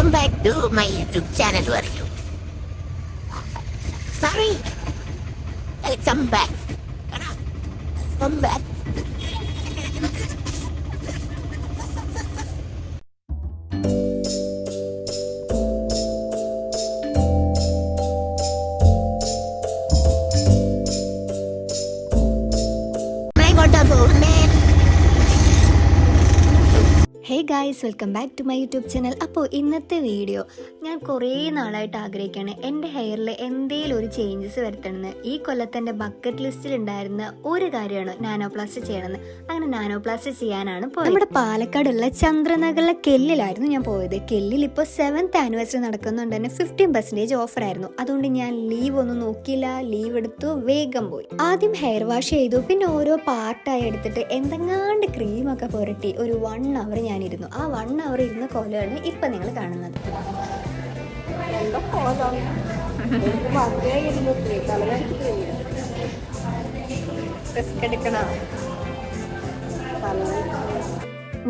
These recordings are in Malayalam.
Welcome back to my YouTube channel. Where are you? Sorry. Come back. Come back. Hey guys, welcome back to my YouTube channel. അപ്പോൾ ഇന്നത്തെ വീഡിയോ ഞാൻ കുറേ നാളായിട്ട് ആഗ്രഹിക്കുകയാണ് എൻ്റെ ഹെയറിൽ എന്തെങ്കിലും ഒരു ചേഞ്ചസ് വരുത്തണമെന്ന്. ഈ കൊല്ലത്തെ ബക്കറ്റ് ലിസ്റ്റിൽ ഉണ്ടായിരുന്ന ഒരു കാര്യമാണ് നാനോപ്ലാസ്റ്റ് ചെയ്യണമെന്ന്. അങ്ങനെ നാനോപ്ലാസ്റ്റ് ചെയ്യാനാണ് പോയത്. നമ്മുടെ പാലക്കാടുള്ള ചന്ദ്രനഗറിലെ കെല്ലിലായിരുന്നു ഞാൻ പോയത്. കെല്ലിൽ ഇപ്പോൾ 7th ആനിവേഴ്സറി നടക്കുന്നുണ്ട് തന്നെ 15% ഓഫറായിരുന്നു. അതുകൊണ്ട് ഞാൻ ലീവ് ഒന്നും നോക്കിയില്ല, ലീവ് എടുത്തു, വേഗം പോയി. ആദ്യം ഹെയർ വാഷ് ചെയ്തു, പിന്നെ ഓരോ പാർട്ടായി എടുത്തിട്ട് എന്തെങ്ങാണ്ട് ക്രീമൊക്കെ പുരട്ടി ഒരു 1 hour ഞാനിരുന്നു. ആ 1 hour ഇരുന്ന കോലമാണ് ഇപ്പം നിങ്ങൾ കാണുന്നത്.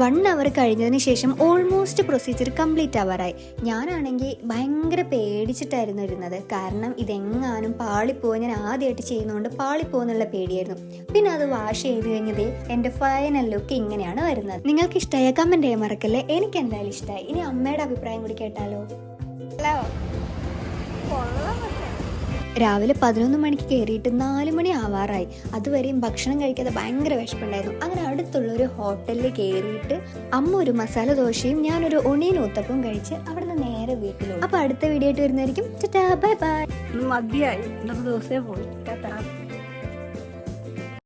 വൺ അവർ കഴിഞ്ഞതിന് ശേഷം ഓൾമോസ്റ്റ് പ്രൊസീജിയർ കംപ്ലീറ്റ് ആവാറായി. ഞാനാണെങ്കിൽ ഭയങ്കര പേടിച്ചിട്ടായിരുന്നു ഇരുന്നത്. കാരണം ഇതെങ്ങാനും പാളിപ്പോയി, ഞാൻ ആദ്യമായിട്ട് ചെയ്യുന്നതുകൊണ്ട് പാളിപ്പോന്നുള്ള പേടിയായിരുന്നു. പിന്നെ അത് വാഷ് ചെയ്ത് കഴിഞ്ഞത് എൻ്റെ ഫൈനൽ ലുക്ക് ഇങ്ങനെയാണ് വരുന്നത്. നിങ്ങൾക്ക് ഇഷ്ടമായ കമൻറ്റ് ചെയ്യാൻ മറക്കല്ലേ. എനിക്ക് എന്തായാലും ഇഷ്ടമായി. ഇനി അമ്മയുടെ അഭിപ്രായം കൂടി കേട്ടാലോ. രാവിലെ 11 മണിക്ക് കയറിയിട്ട് 4 മണി ആവാറായി. അതുവരെയും ഭക്ഷണം കഴിക്കാതെ ഭയങ്കര വിശപ്പുണ്ടായിരുന്നു. അങ്ങനെ അടുത്തുള്ളൊരു ഹോട്ടലിൽ കയറിയിട്ട് അമ്മ ഒരു മസാല ദോശയും ഞാനൊരു ഒണിയൻ ഊത്തപ്പവും കഴിച്ച് അവിടുന്ന് നേരെ വീട്ടിലോട്ട്. അപ്പോൾ അടുത്ത വീഡിയോ ആയിട്ട് വരുന്നതായിരിക്കും. Bye bye. മതിയായി, 2 ദിവസമേ പോയി.